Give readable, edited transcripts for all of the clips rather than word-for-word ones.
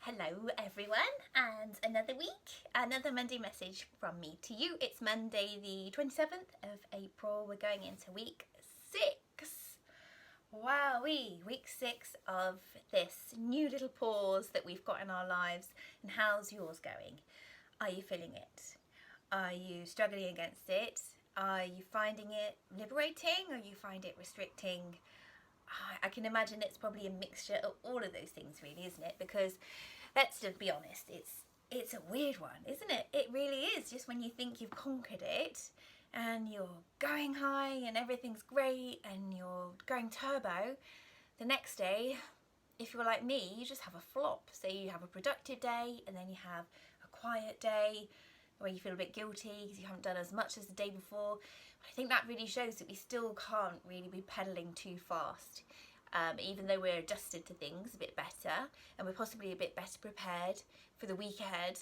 Hello everyone, and another week, another Monday message from me to you. It's Monday the 27th of April. We're going into week 6. Wowee, week 6 of this new little pause that we've got in our lives. And how's yours going? Are you feeling it? Are you struggling against it? Are you finding it liberating, or you find it restricting? I can imagine it's probably a mixture of all of those things, really, isn't it? Because let's just be honest, it's a weird one, isn't it? It really is. Just when you think you've conquered it and you're going high and everything's great and you're going turbo, the next day, if you're like me, you just have a flop. So you have a productive day and then you have a quiet day where you feel a bit guilty because you haven't done as much as the day before. I think that really shows that we still can't really be pedaling too fast. Even though we're adjusted to things a bit better and we're possibly a bit better prepared for the week ahead,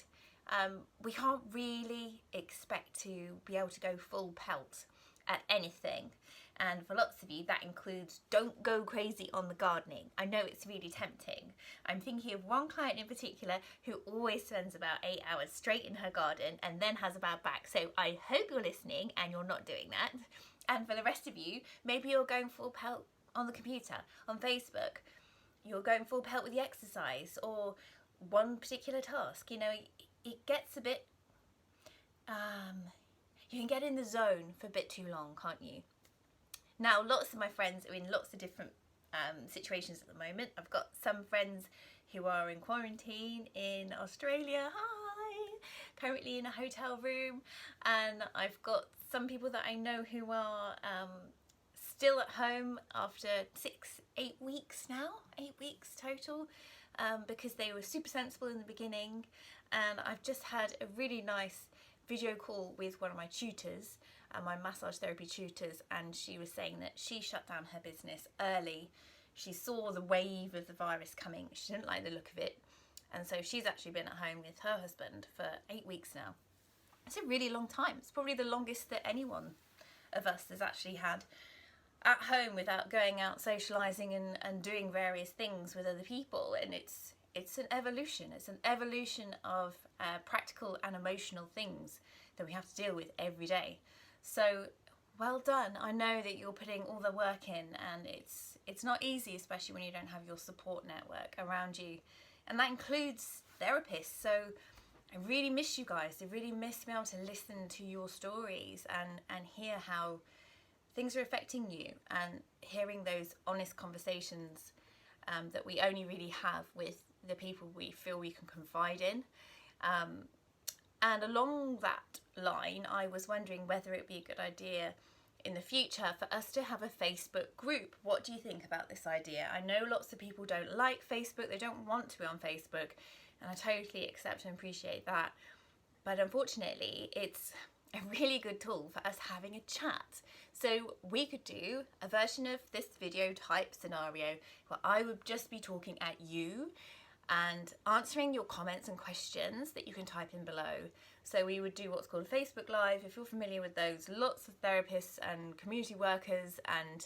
we can't really expect to be able to go full pelt at anything. And for lots of you, that includes don't go crazy on the gardening. I know it's really tempting. I'm thinking of one client in particular who always spends about 8 hours straight in her garden and then has a bad back. So I hope you're listening and you're not doing that. And for the rest of you, maybe you're going full pelt on the computer, on Facebook. You're going full pelt with the exercise or one particular task. You know, it gets a bit, you can get in the zone for a bit too long, can't you? Now, lots of my friends are in lots of different situations at the moment. I've got some friends who are in quarantine in Australia, hi, currently in a hotel room, and I've got some people that I know who are still at home after 8 weeks now, 8 weeks total, because they were super sensible in the beginning. And I've just had a really nice video call with one of my tutors, my massage therapy tutors, and she was saying that she shut down her business early. She saw the wave of the virus coming. She didn't like the look of it, and so she's actually been at home with her husband for 8 weeks now. It's a really long time. It's probably the longest that anyone of us has actually had at home without going out socializing and doing various things with other people. And it's an evolution. It's an evolution of practical and emotional things that we have to deal with every day. So well done. I know that you're putting all the work in, and it's not easy, especially when you don't have your support network around you, and that includes therapists. So I really miss you guys. I really miss being able to listen to your stories and hear how things are affecting you, and hearing those honest conversations that we only really have with the people we feel we can confide in. And along that line, I was wondering whether it would be a good idea in the future for us to have a Facebook group. What do you think about this idea? I know lots of people don't like Facebook, they don't want to be on Facebook, and I totally accept and appreciate that. But unfortunately, it's a really good tool for us having a chat. So we could do a version of this video type scenario where I would just be talking at you and answering your comments and questions that you can type in below. So we would do what's called Facebook Live. If you're familiar with those, lots of therapists and community workers and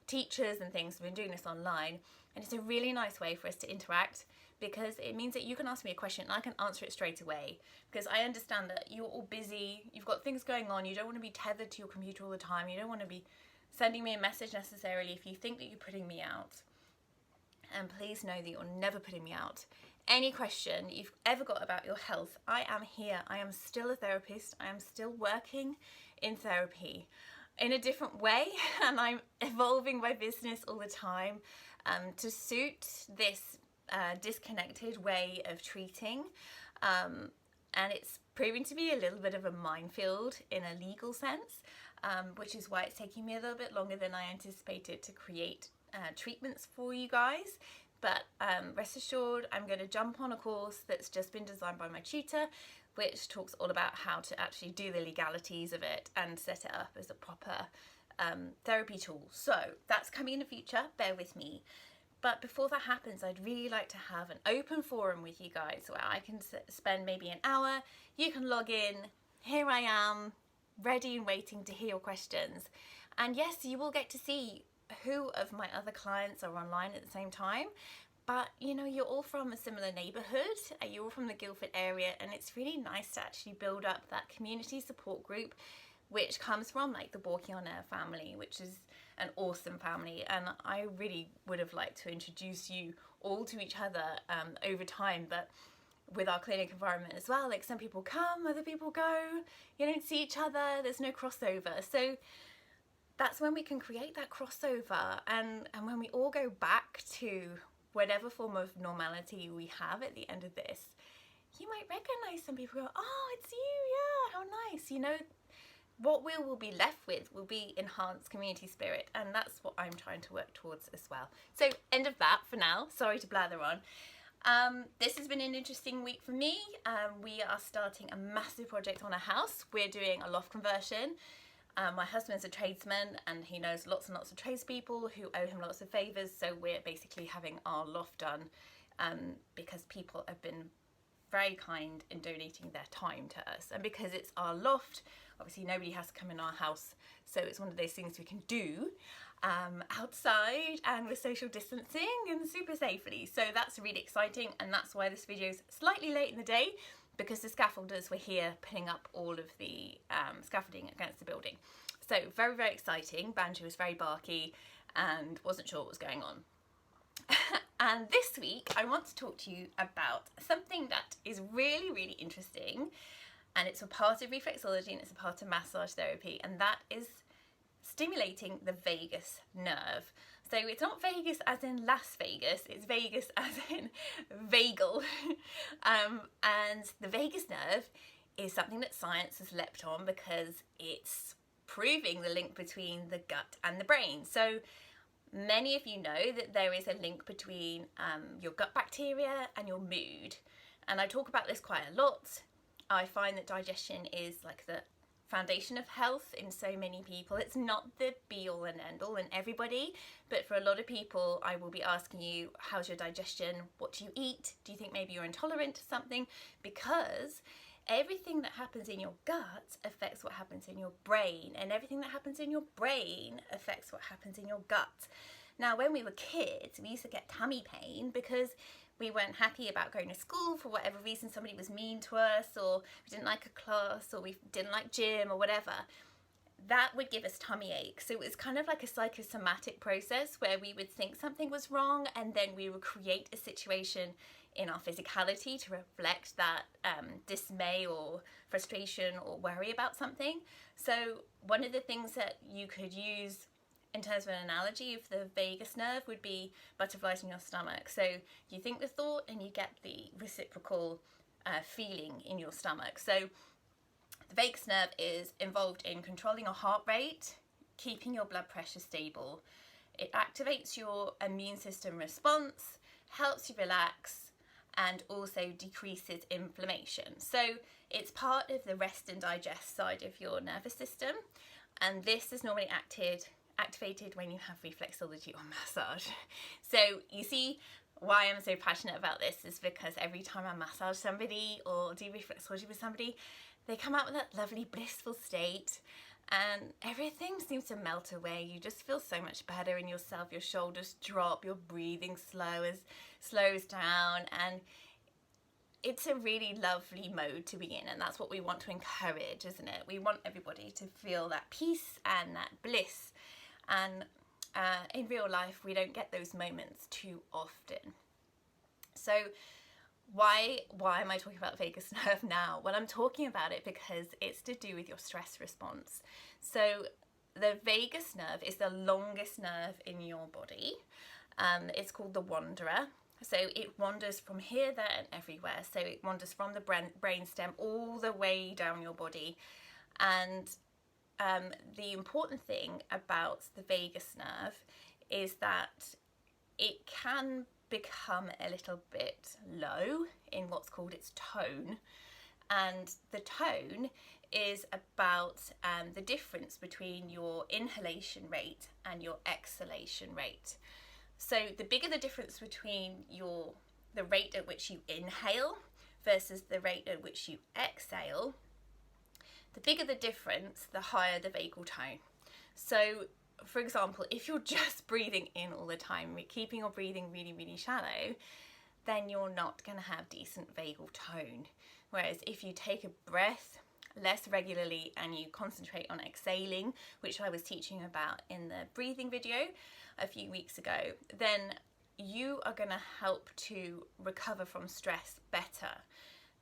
teachers and things have been doing this online, and it's a really nice way for us to interact, because it means that you can ask me a question and I can answer it straight away, because I understand that you're all busy, you've got things going on, you don't want to be tethered to your computer all the time, you don't want to be sending me a message necessarily if you think that you're putting me out. And please know that you're never putting me out. Any question you've ever got about your health, I am here. I am still a therapist. I am still working in therapy in a different way, and I'm evolving my business all the time to suit this disconnected way of treating. And it's proving to be a little bit of a minefield in a legal sense, which is why it's taking me a little bit longer than I anticipated to create treatments for you guys. But rest assured, I'm going to jump on a course that's just been designed by my tutor, which talks all about how to actually do the legalities of it and set it up as a proper therapy tool. So that's coming in the future, bear with me. But before that happens, I'd really like to have an open forum with you guys where I can spend maybe an hour, you can log in, here I am, ready and waiting to hear your questions. And yes, you will get to see who of my other clients are online at the same time, but you know, you're all from a similar neighbourhood, you're all from the Guildford area, and it's really nice to actually build up that community support group, which comes from like the Walking on Air family, which is an awesome family. And I really would have liked to introduce you all to each other over time, but with our clinic environment as well, like some people come, other people go, you don't see each other, there's no crossover. So that's when we can create that crossover, and when we all go back to whatever form of normality we have at the end of this, you might recognize some people, go, oh, it's you, yeah, how nice. You know, what we will be left with will be enhanced community spirit, and that's what I'm trying to work towards as well. So end of that for now, sorry to blather on. This has been an interesting week for me. We are starting a massive project on a house. We're doing a loft conversion. My husband's a tradesman, and he knows lots and lots of tradespeople who owe him lots of favours, so we're basically having our loft done because people have been very kind in donating their time to us. And because it's our loft, obviously nobody has to come in our house, so it's one of those things we can do outside and with social distancing and super safely. So that's really exciting, and that's why this video is slightly late in the day, because the scaffolders were here putting up all of the scaffolding against the building. So very, very exciting. Banjo was very barky and wasn't sure what was going on. And this week I want to talk to you about something that is really, really interesting, and it's a part of reflexology and it's a part of massage therapy, and that is stimulating the vagus nerve. So it's not Vegas as in Las Vegas, it's Vegas as in vagal. And the vagus nerve is something that science has leapt on because it's proving the link between the gut and the brain. So many of you know that there is a link between your gut bacteria and your mood. And I talk about this quite a lot. I find that digestion is like the foundation of health in so many people. It's not the be all and end all in everybody, but for a lot of people I will be asking you, how's your digestion? What do you eat? Do you think maybe you're intolerant to something? Because everything that happens in your gut affects what happens in your brain, and everything that happens in your brain affects what happens in your gut. Now, when we were kids, we used to get tummy pain because we weren't happy about going to school for whatever reason. Somebody was mean to us, or we didn't like a class, or we didn't like gym or whatever. That would give us tummy aches. So it was kind of like a psychosomatic process where we would think something was wrong, and then we would create a situation in our physicality to reflect that dismay or frustration or worry about something. So one of the things that you could use in terms of an analogy of the vagus nerve would be butterflies in your stomach. So you think the thought and you get the reciprocal feeling in your stomach. So the vagus nerve is involved in controlling your heart rate, keeping your blood pressure stable. It activates your immune system response, helps you relax, and also decreases inflammation. So it's part of the rest and digest side of your nervous system, and this is normally activated when you have reflexology or massage. So you see why I'm so passionate about this is because every time I massage somebody or do reflexology with somebody, they come out with that lovely blissful state and everything seems to melt away. You just feel so much better in yourself. Your shoulders drop, your breathing slows down, and it's a really lovely mode to be in, and that's what we want to encourage, isn't it? We want everybody to feel that peace and that bliss. And in real life, we don't get those moments too often. So why am I talking about vagus nerve now? Well, I'm talking about it because it's to do with your stress response. So the vagus nerve is the longest nerve in your body. It's called the wanderer. So it wanders from here, there, and everywhere. So it wanders from the brainstem all the way down your body. And the important thing about the vagus nerve is that it can become a little bit low in what's called its tone, and the tone is about the difference between your inhalation rate and your exhalation rate. So the bigger the difference between the rate at which you inhale versus the rate at which you exhale, the bigger the difference, the higher the vagal tone. So for example, if you're just breathing in all the time, keeping your breathing really, really shallow, then you're not going to have decent vagal tone. Whereas if you take a breath less regularly and you concentrate on exhaling, which I was teaching about in the breathing video a few weeks ago, then you are going to help to recover from stress better.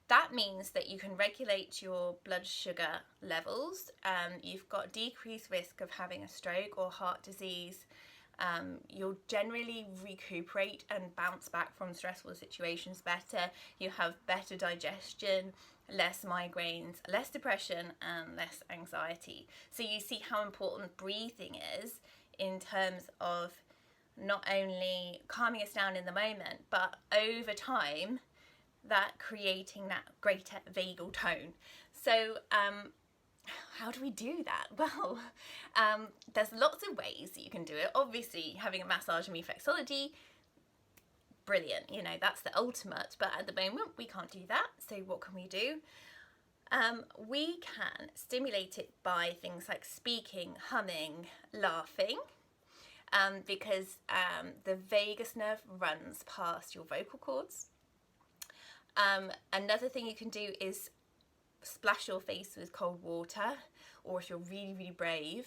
That means that you can regulate your blood sugar levels. You've got decreased risk of having a stroke or heart disease. You'll generally recuperate and bounce back from stressful situations better. You have better digestion, less migraines, less depression, and less anxiety. So you see how important breathing is in terms of not only calming us down in the moment, but over time, that creating that greater vagal tone. So how do we do that? Well, there's lots of ways that you can do it. Obviously, having a massage and reflexology, brilliant, you know, that's the ultimate, but at the moment we can't do that. So what can we do? We can stimulate it by things like speaking, humming, laughing, because the vagus nerve runs past your vocal cords. Another thing you can do is splash your face with cold water, or if you're really, really brave,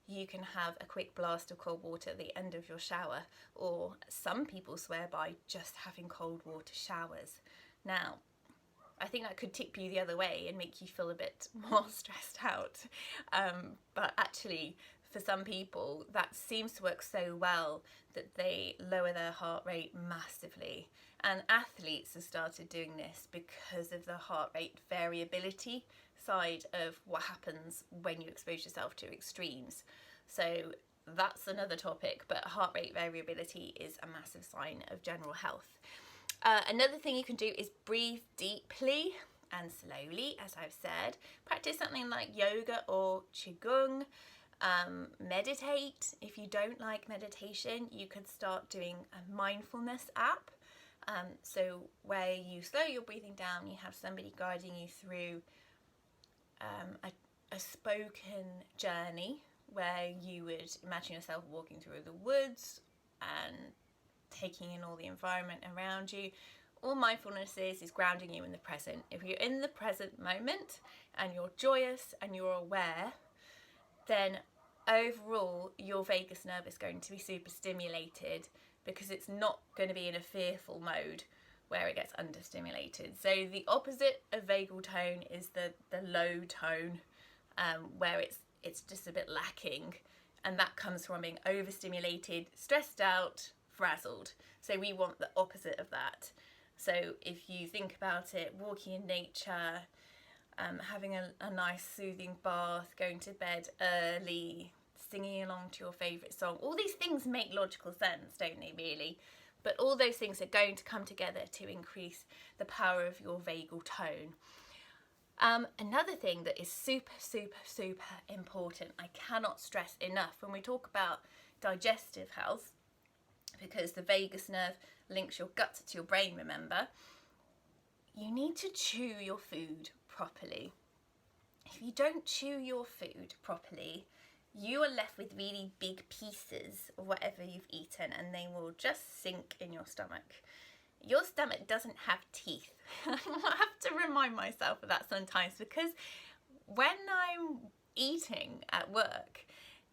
you can have a quick blast of cold water at the end of your shower, or some people swear by just having cold water showers. Now, I think that could tip you the other way and make you feel a bit more stressed out. But actually, for some people, that seems to work so well that they lower their heart rate massively. And athletes have started doing this because of the heart rate variability side of what happens when you expose yourself to extremes. So that's another topic, but heart rate variability is a massive sign of general health. Another thing you can do is breathe deeply and slowly, as I've said. Practice something like yoga or qigong. Meditate. If you don't like meditation, you could start doing a mindfulness app. So where you slow your breathing down, you have somebody guiding you through a spoken journey where you would imagine yourself walking through the woods and taking in all the environment around you. All mindfulness is grounding you in the present. If you're in the present moment and you're joyous and you're aware, then overall your vagus nerve is going to be super stimulated, because it's not going to be in a fearful mode where it gets understimulated. So the opposite of vagal tone is the low tone, where it's just a bit lacking, and that comes from being overstimulated, stressed out, frazzled. So we want the opposite of that. So if you think about it, walking in nature, having a nice soothing bath, going to bed early, singing along to your favourite song, all these things make logical sense, don't they, really? But all those things are going to come together to increase the power of your vagal tone. Another thing that is super, super, super important, I cannot stress enough when we talk about digestive health, because the vagus nerve links your gut to your brain, remember, you need to chew your food properly. If you don't chew your food properly, you are left with really big pieces of whatever you've eaten, and they will just sink in your stomach. Your stomach doesn't have teeth. I have to remind myself of that sometimes, because when I'm eating at work,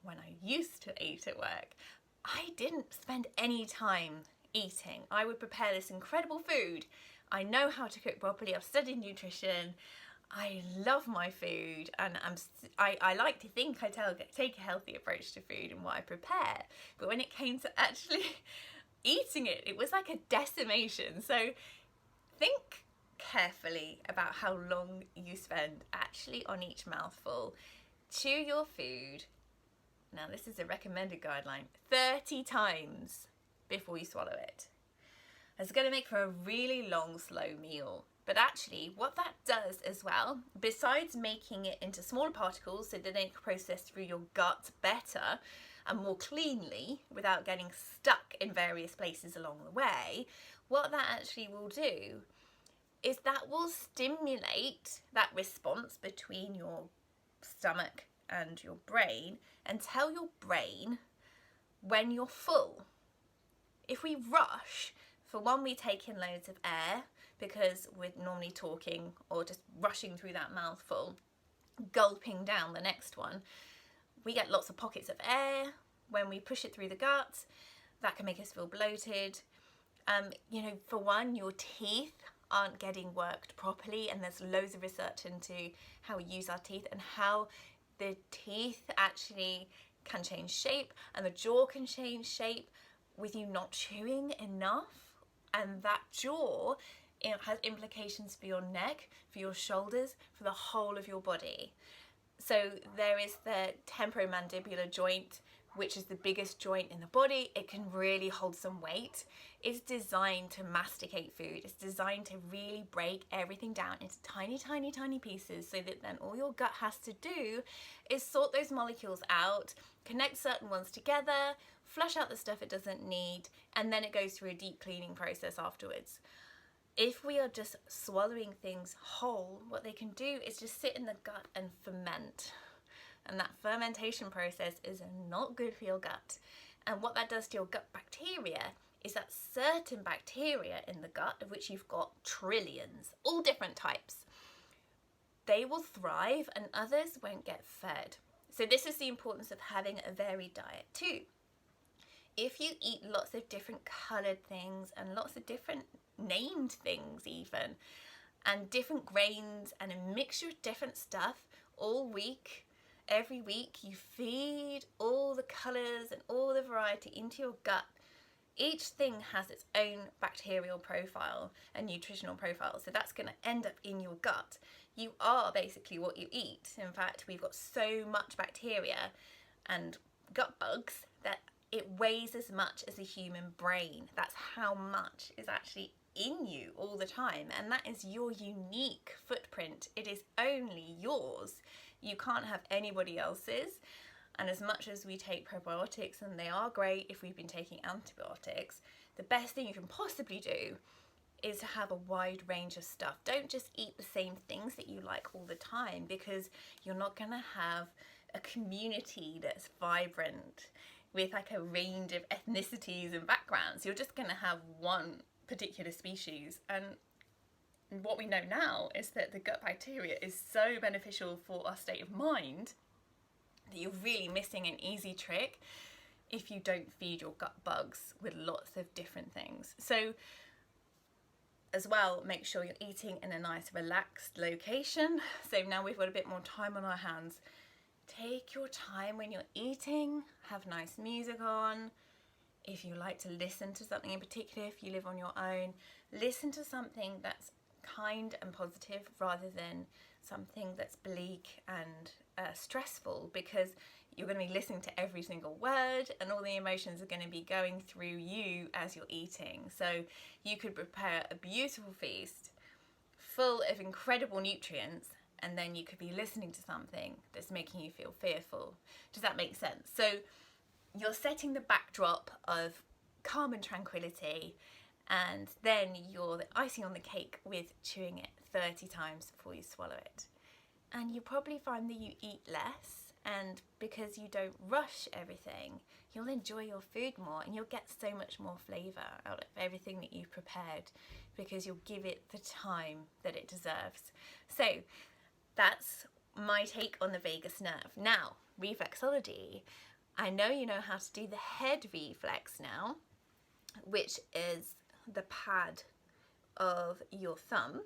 when I used to eat at work, I didn't spend any time eating. I would prepare this incredible food. I know how to cook properly. I've studied nutrition. I love my food, and I like to think I take a healthy approach to food and what I prepare. But when it came to actually eating it, it was like a decimation. So think carefully about how long you spend actually on each mouthful. Chew your food. Now this is a recommended guideline, 30 times before you swallow it. It's going to make for a really long, slow meal. But actually, what that does as well, besides making it into smaller particles so that they can process through your gut better and more cleanly without getting stuck in various places along the way, what that actually will do is that will stimulate that response between your stomach and your brain and tell your brain when you're full. If we rush, for one, we take in loads of air because we're normally talking or just rushing through that mouthful, gulping down the next one. We get lots of pockets of air when we push it through the gut. That can make us feel bloated. For one, your teeth aren't getting worked properly, and there's loads of research into how we use our teeth and how the teeth actually can change shape and the jaw can change shape with you not chewing enough. And that jaw, it has implications for your neck, for your shoulders, for the whole of your body. So there is the temporomandibular joint, which is the biggest joint in the body. It can really hold some weight. It's designed to masticate food. It's designed to really break everything down into tiny, tiny, tiny pieces, so that then all your gut has to do is sort those molecules out, connect certain ones together, flush out the stuff it doesn't need, and then it goes through a deep cleaning process afterwards. If we are just swallowing things whole, what they can do is just sit in the gut and ferment. And that fermentation process is not good for your gut. And what that does to your gut bacteria is that certain bacteria in the gut, of which you've got trillions, all different types, they will thrive and others won't get fed. So this is the importance of having a varied diet too. If you eat lots of different coloured things and lots of different named things even, and different grains and a mixture of different stuff all week, every week you feed all the colours and all the variety into your gut. Each thing has its own bacterial profile and nutritional profile, so that's going to end up in your gut. You are basically what you eat. In fact, we've got so much bacteria and gut bugs that it weighs as much as a human brain. That's how much is actually in you all the time, and that is your unique footprint. It is only yours. You can't have anybody else's. And as much as we take probiotics, and they are great if we've been taking antibiotics, the best thing you can possibly do is to have a wide range of stuff. Don't just eat the same things that you like all the time, because you're not going to have a community that's vibrant with like a range of ethnicities and backgrounds. You're just going to have one particular species. And what we know now is that the gut bacteria is so beneficial for our state of mind that you're really missing an easy trick if you don't feed your gut bugs with lots of different things. So as well, make sure you're eating in a nice relaxed location. So now we've got a bit more time on our hands. Take your time when you're eating, have nice music on. If you like to listen to something in particular, if you live on your own, listen to something that's kind and positive rather than something that's bleak and stressful, because you're going to be listening to every single word and all the emotions are going to be going through you as you're eating. So you could prepare a beautiful feast full of incredible nutrients, and then you could be listening to something that's making you feel fearful. Does that make sense? So you're setting the backdrop of calm and tranquility, and then you're the icing on the cake with chewing it 30 times before you swallow it. And you probably find that you eat less, and because you don't rush everything, you'll enjoy your food more and you'll get so much more flavour out of everything that you've prepared, because you'll give it the time that it deserves. So that's my take on the vagus nerve. Now, reflexology. I know you know how to do the head reflex now, which is the pad of your thumb.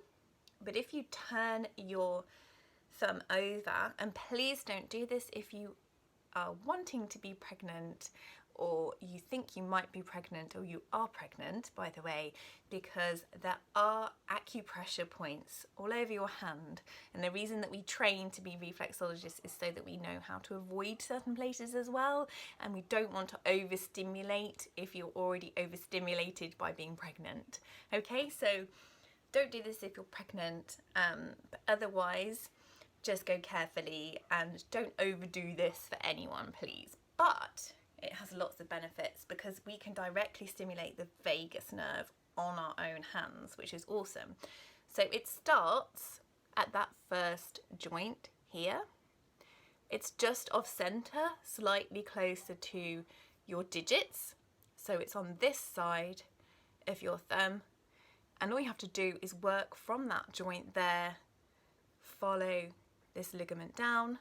But if you turn your thumb over, and please don't do this if you are wanting to be pregnant, or you think you might be pregnant, or you are pregnant, by the way, because there are acupressure points all over your hand. And the reason that we train to be reflexologists is so that we know how to avoid certain places as well, and we don't want to overstimulate if you're already overstimulated by being pregnant. Okay, so don't do this if you're pregnant, but otherwise just go carefully and don't overdo this for anyone, please. But it has lots of benefits because we can directly stimulate the vagus nerve on our own hands, which is awesome. So it starts at that first joint here, It's just off center, slightly closer to your digits. So it's on this side of your thumb. And all you have to do is work from that joint there, follow this ligament down,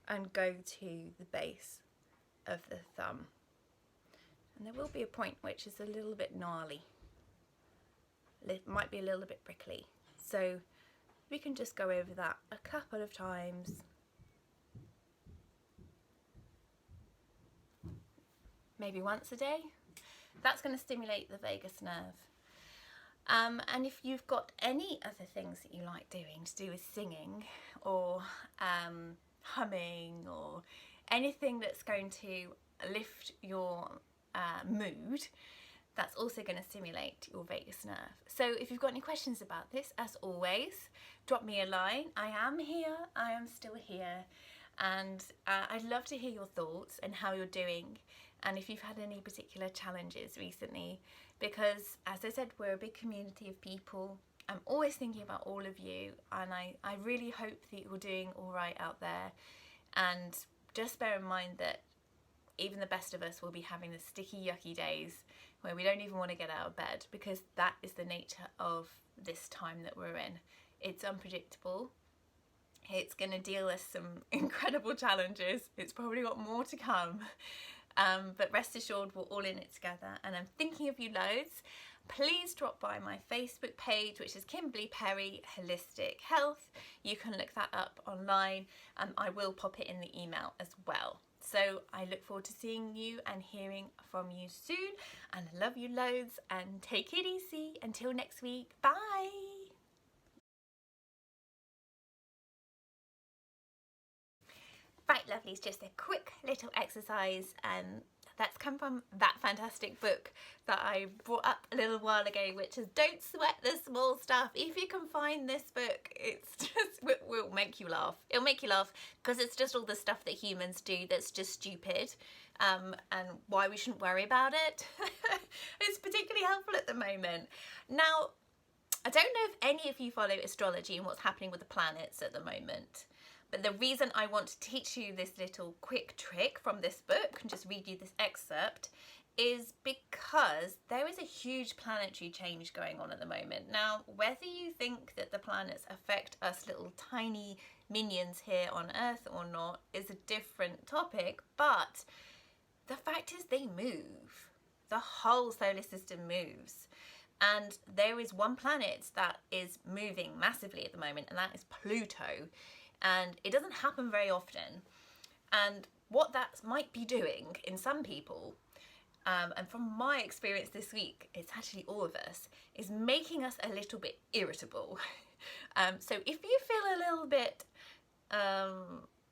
and go to the base of the thumb. And there will be a point which is a little bit gnarly. It might be a little bit prickly. So we can just go over that a couple of times. Maybe once a day. That's going to stimulate the vagus nerve. And if you've got any other things that you like doing to do with singing or humming or anything that's going to lift your mood, that's also going to stimulate your vagus nerve. So if you've got any questions about this, as always, drop me a line. I am here, I am still here, and I'd love to hear your thoughts and how you're doing, and if you've had any particular challenges recently, because as I said, we're a big community of people. I'm always thinking about all of you, and I really hope that you're doing all right out there. And just bear in mind that even the best of us will be having the sticky, yucky days where we don't even want to get out of bed, because that is the nature of this time that we're in. It's unpredictable. It's going to deal us some incredible challenges. It's probably got more to come. But rest assured, we're all in it together, and I'm thinking of you loads. Please drop by my Facebook page, which is Kimberley Perry Holistic Health. You can look that up online, and I will pop it in the email as well. So I look forward to seeing you and hearing from you soon, and I love you loads, and take it easy until next week. Bye. Right, lovelies, just a quick little exercise that's come from that fantastic book that I brought up a little while ago, which is Don't Sweat the Small Stuff. If you can find this book, it's just will make you laugh. It'll make you laugh because it's just all the stuff that humans do that's just stupid, and why we shouldn't worry about it. It's particularly helpful at the moment. Now, I don't know if any of you follow astrology and what's happening with the planets at the moment. But the reason I want to teach you this little quick trick from this book, and just read you this excerpt, is because there is a huge planetary change going on at the moment. Now, whether you think that the planets affect us little tiny minions here on Earth or not is a different topic, but the fact is they move. The whole solar system moves. And there is one planet that is moving massively at the moment, and that is Pluto. And it doesn't happen very often. And what that might be doing in some people, and from my experience this week, it's actually all of us, is making us a little bit irritable. So if you feel a little bit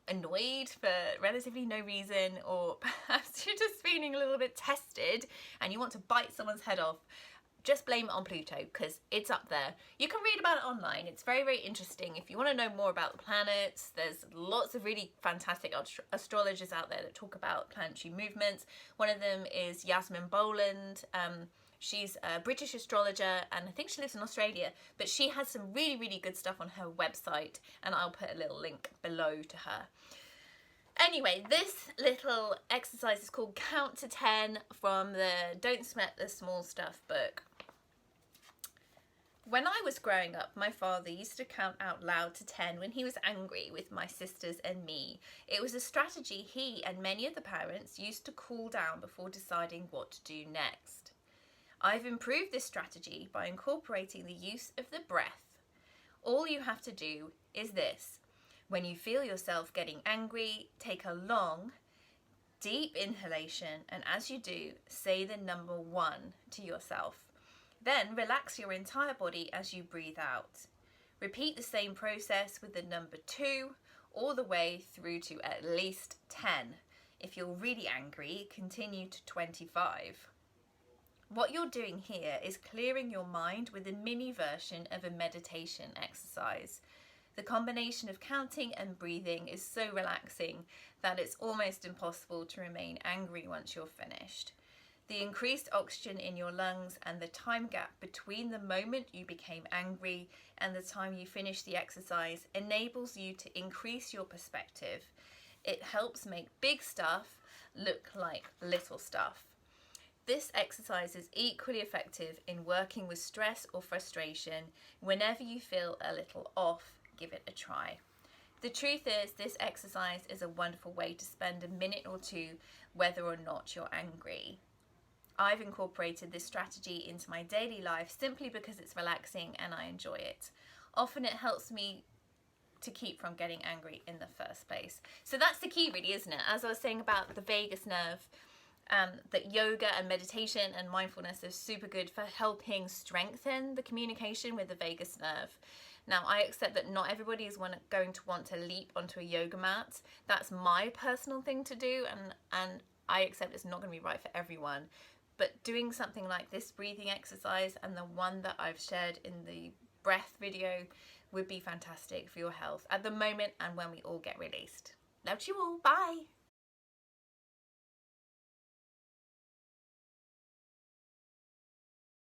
annoyed for relatively no reason, or perhaps you're just feeling a little bit tested and you want to bite someone's head off, just blame it on Pluto, because it's up there. You can read about it online. It's very, very interesting. If you want to know more about the planets, there's lots of really fantastic astrologers out there that talk about planetary movements. One of them is Yasmin Boland. She's a British astrologer, and I think she lives in Australia, but she has some really, really good stuff on her website, and I'll put a little link below to her. Anyway, this little exercise is called Count to 10 from the Don't Sweat the Small Stuff book. When I was growing up, my father used to count out loud to 10 when he was angry with my sisters and me. It was a strategy he and many of the parents used to cool down before deciding what to do next. I've improved this strategy by incorporating the use of the breath. All you have to do is this. When you feel yourself getting angry, take a long, deep inhalation, and as you do, say the number 1 to yourself. Then relax your entire body as you breathe out. Repeat the same process with the number 2 all the way through to at least 10. If you're really angry, continue to 25. What you're doing here is clearing your mind with a mini version of a meditation exercise. The combination of counting and breathing is so relaxing that it's almost impossible to remain angry once you're finished. The increased oxygen in your lungs and the time gap between the moment you became angry and the time you finished the exercise enables you to increase your perspective. It helps make big stuff look like little stuff. This exercise is equally effective in working with stress or frustration. Whenever you feel a little off, give it a try. The truth is, this exercise is a wonderful way to spend a minute or two whether or not you're angry. I've incorporated this strategy into my daily life simply because it's relaxing and I enjoy it. Often it helps me to keep from getting angry in the first place. So that's the key really, isn't it? As I was saying about the vagus nerve, that yoga and meditation and mindfulness is super good for helping strengthen the communication with the vagus nerve. Now, I accept that not everybody is going to want to leap onto a yoga mat. That's my personal thing to do, and I accept it's not going to be right for everyone. But doing something like this breathing exercise and the one that I've shared in the breath video would be fantastic for your health at the moment and when we all get released. Love to you all. Bye.